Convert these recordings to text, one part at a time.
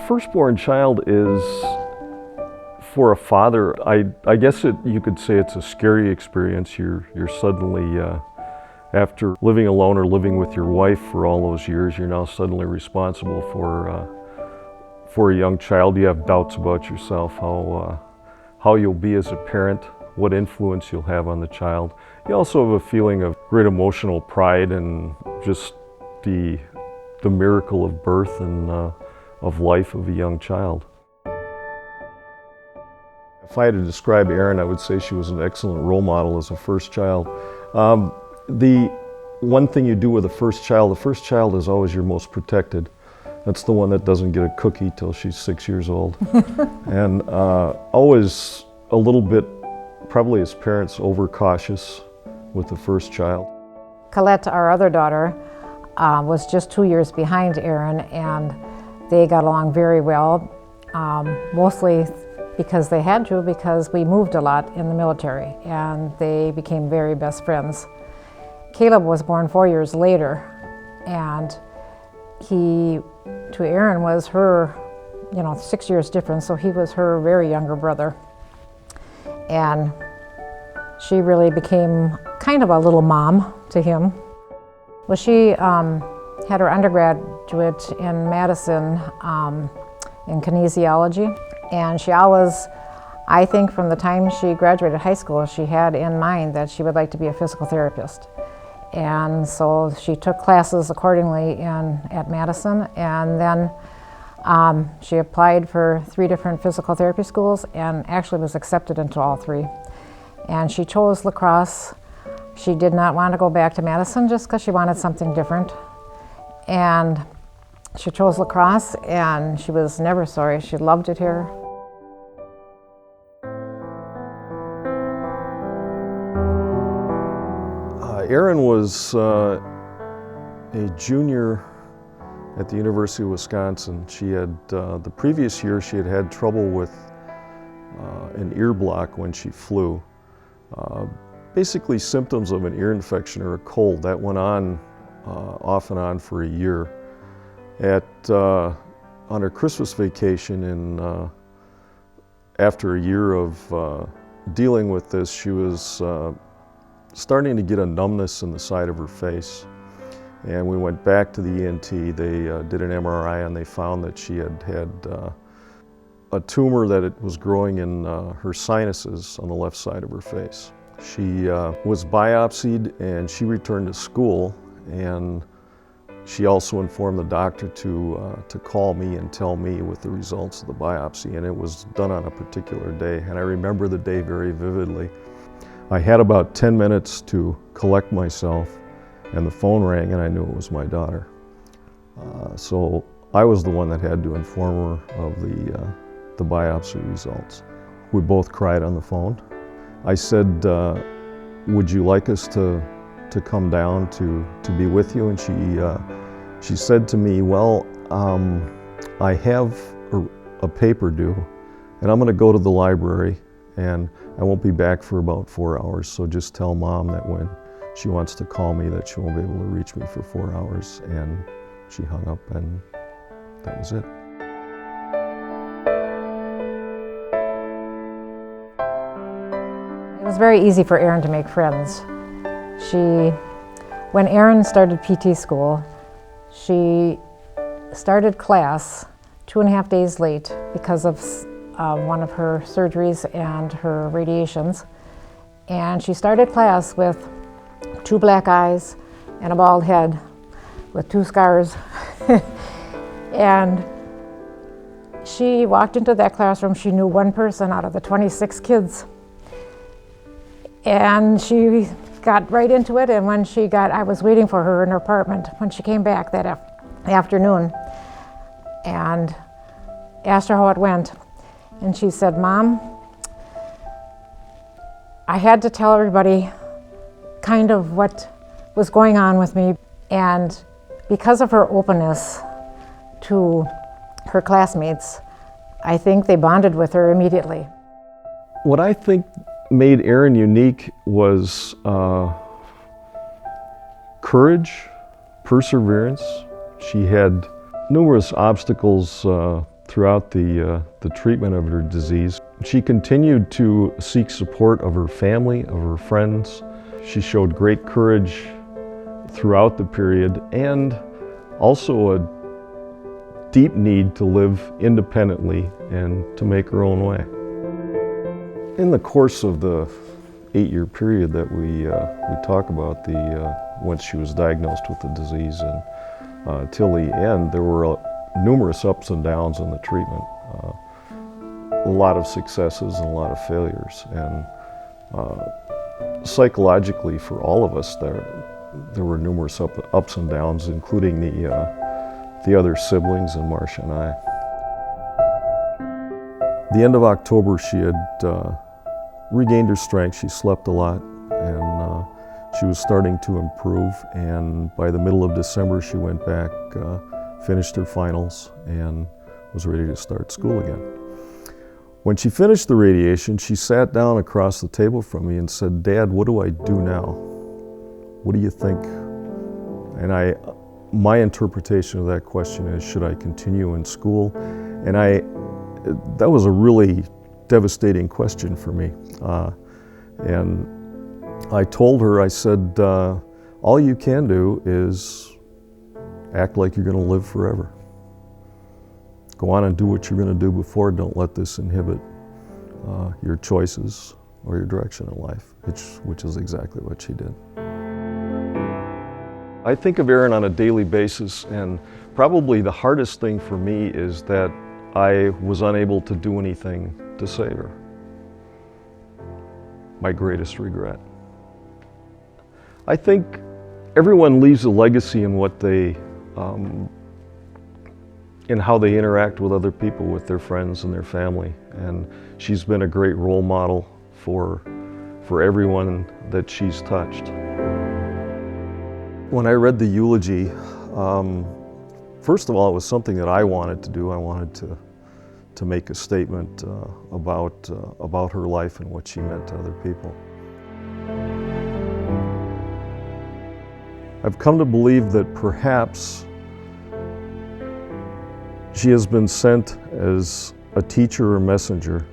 firstborn child is, for a father, I guess you could say it's a scary experience. You're suddenly, after living alone or living with your wife for all those years, you're now suddenly responsible for a young child. You have doubts about yourself, how you'll be as a parent, what influence you'll have on the child. You also have a feeling of great emotional pride and just the miracle of birth and of life of a young child. If I had to describe Erin, I would say she was an excellent role model as a first child. The one thing you do with the first child is always your most protected. That's the one that doesn't get a cookie till she's 6 years old. And always a little bit, probably as parents, overcautious with the first child. Colette, our other daughter, was just 2 years behind Erin, and they got along very well, mostly because they had to, because we moved a lot in the military, and they became very best friends. Caleb was born 4 years later, and he, to Erin, was her, 6 years difference, so he was her very younger brother. And she really became kind of a little mom to him. Well, she had her undergraduate in Madison in kinesiology, and she always, I think from the time she graduated high school, she had in mind that she would like to be a physical therapist. And so she took classes accordingly at Madison, and then she applied for 3 different physical therapy schools and actually was accepted into all 3. And she chose La Crosse. She did not want to go back to Madison just because she wanted something different. And she chose La Crosse, and she was never sorry. She loved it here. Erin was a junior at the University of Wisconsin. She had, the previous year, she had trouble with an ear block when she flew. Basically symptoms of an ear infection or a cold. That went on off and on for a year. On her Christmas vacation, after a year of dealing with this, she was starting to get a numbness in the side of her face. And we went back to the ENT. They did an MRI, and they found that she had a tumor that it was growing in her sinuses on the left side of her face. She was biopsied, and she returned to school, and she also informed the doctor to call me and tell me with the results of the biopsy, and it was done on a particular day, and I remember the day very vividly. I had about 10 minutes to collect myself, and the phone rang, and I knew it was my daughter. So I was the one that had to inform her of the biopsy results. We both cried on the phone. I said, would you like us to come down to be with you? And she said to me, well, I have a paper due, and I'm going to go to the library, and I won't be back for about 4 hours, so just tell Mom that when she wants to call me that she won't be able to reach me for 4 hours. And she hung up, and that was it. It was very easy for Erin to make friends. When Erin started PT school, she started class 2.5 days late because of one of her surgeries and her radiations. And she started class with 2 black eyes and a bald head with 2 scars. And she walked into that classroom, she knew 1 person out of the 26 kids. And she got right into it, and when I was waiting for her in her apartment when she came back that afternoon and asked her how it went. And she said, Mom, I had to tell everybody kind of what was going on with me. And because of her openness to her classmates, I think they bonded with her immediately. What I think made Erin unique was courage, perseverance. She had numerous obstacles throughout the treatment of her disease. She continued to seek support of her family, of her friends. She showed great courage throughout the period and also a deep need to live independently and to make her own way. In the course of the 8-year period that we talk about, when she was diagnosed with the disease and till the end, there were numerous ups and downs in the treatment. A lot of successes and a lot of failures. And psychologically, for all of us, there were numerous ups and downs, including the other siblings and Marcia and I. The end of October, she had regained her strength. She slept a lot, and she was starting to improve. And by the middle of December, she went back, finished her finals, and was ready to start school again. When she finished the radiation, she sat down across the table from me and said, "Dad, what do I do now? What do you think?" And my interpretation of that question is, should I continue in school? And that was a really devastating question for me. And I told her, I said, all you can do is act like you're going to live forever. Go on and do what you're going to do before. Don't let this inhibit your choices or your direction in life, which is exactly what she did. I think of Erin on a daily basis, and probably the hardest thing for me is that I was unable to do anything to save her. My greatest regret. I think everyone leaves a legacy in what they in how they interact with other people, with their friends and their family. And she's been a great role model for everyone that she's touched. When I read the eulogy, first of all, it was something that I wanted to do. I wanted to make a statement about her life and what she meant to other people. I've come to believe that perhaps she has been sent as a teacher or messenger.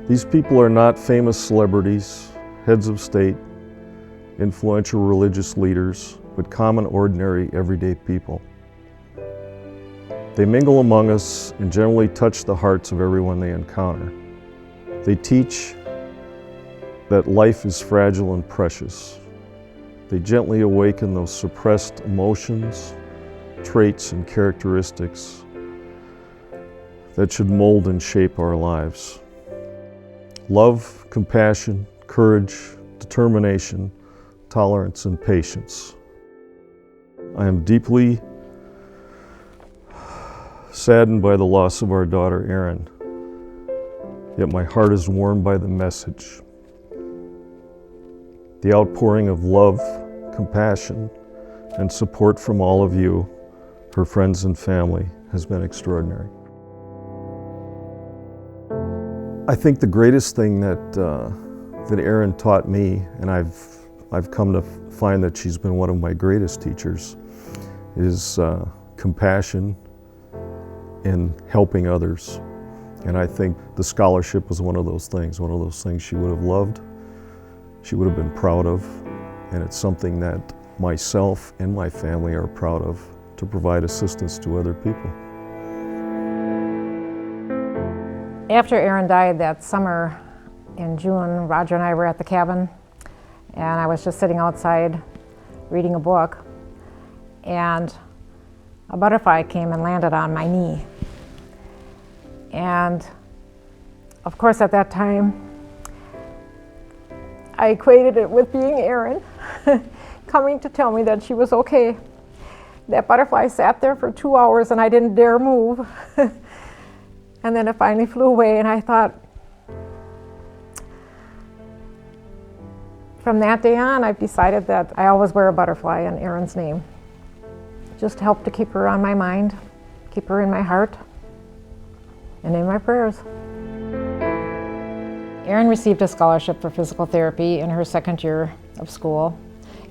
These people are not famous celebrities, heads of state, influential religious leaders, but common, ordinary, everyday people. They mingle among us and generally touch the hearts of everyone they encounter. They teach that life is fragile and precious. They gently awaken those suppressed emotions, traits, and characteristics that should mold and shape our lives. Love, compassion, courage, determination, tolerance, and patience. I am deeply saddened by the loss of our daughter, Erin, yet my heart is warmed by the message. The outpouring of love, compassion, and support from all of you, her friends and family, has been extraordinary. I think the greatest thing that Erin taught me, and I've come to find that she's been one of my greatest teachers, is compassion in helping others. And I think the scholarship was one of those things she would have loved, she would have been proud of, and it's something that myself and my family are proud of, to provide assistance to other people. After Erin died that summer in June, Roger and I were at the cabin, and I was just sitting outside reading a book, and a butterfly came and landed on my knee. And of course, at that time, I equated it with being Erin coming to tell me that she was okay. That butterfly sat there for 2 hours and I didn't dare move. And then it finally flew away, and I thought, from that day on, I've decided that I always wear a butterfly in Erin's name. Just to help to keep her on my mind, keep her in my heart, and in my prayers. Erin received a scholarship for physical therapy in her second year of school.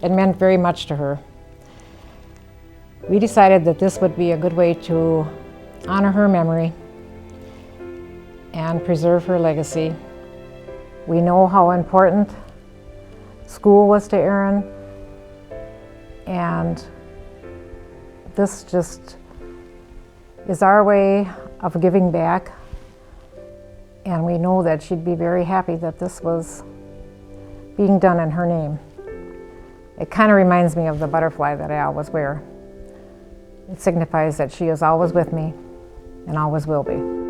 It meant very much to her. We decided that this would be a good way to honor her memory and preserve her legacy. We know how important school was to Erin, and this just is our way of giving back, and we know that she'd be very happy that this was being done in her name. It kind of reminds me of the butterfly that I always wear. It signifies that she is always with me and always will be.